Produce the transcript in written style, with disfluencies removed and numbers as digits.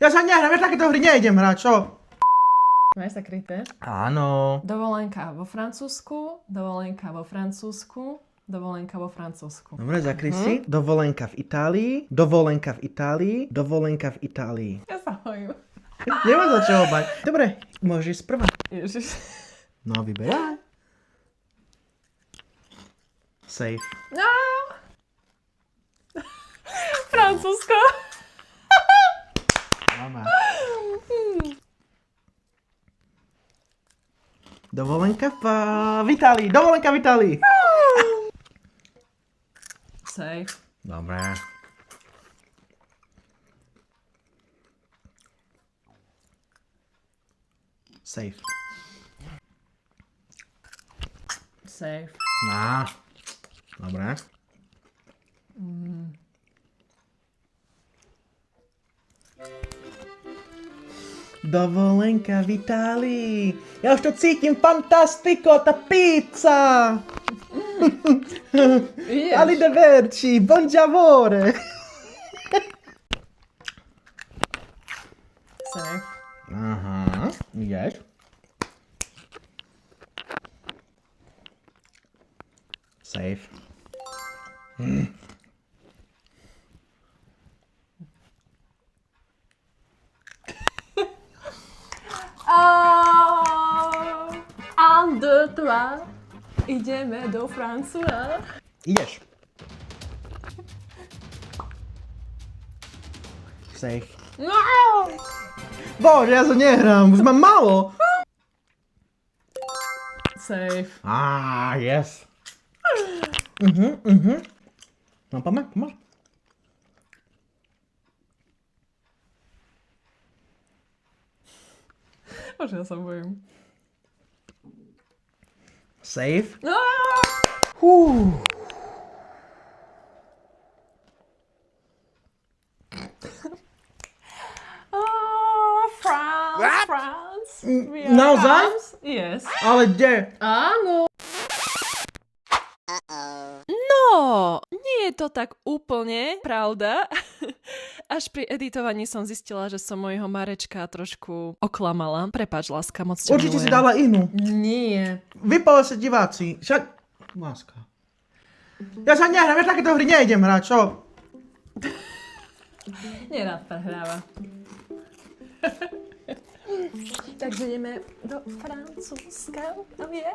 Ja sa nehrám, ja takéto hry nejdem hrať, čo? Máš zakryté? Áno. Dovolenka vo Francúzsku, dovolenka vo Francúzsku, dovolenka vo Francúzsku. Dobre, zakry si. Dovolenka v Itálii, dovolenka v Itálii, dovolenka v Itálii. Ja sa bojím. Nemá za čoho bať. Dobre, môžeš prvá. Ježiš. No, vyberaj. Safe. No. Francúzsko. Mama. Dovolenka v Itálii, dovolenka v Itálii. Safe. Dobre. Safe. Safe. Á. Dobre. Dovolenka v Itálii. Ja už to cítim, fantastico, tá pizza. Arrivederci, buongiorno. Safe. Aha, ideš. Safe. Un, deux, trois. Ideme do Francúza. Ideš. Safe. No! Bože, ja sa nehrám, už mám málo. Safe. Yes. No, poďme. Bože, ja sa bojím. Safe. No! France. We are Naozaj? France. Yes. Ale kde? Áno. No, nie je to tak úplne pravda. Až pri editovaní som zistila, že som mojho Marečka trošku oklamala. Prepáč, láska, moc ťa Určite si milujem. dala inú. Nie. Vypali sa diváci. Láska. Ja sa nehrám, ja takéto hry nejdem hrať, čo? Nerád prehráva. Takže ideme do Francúzska. Tam je.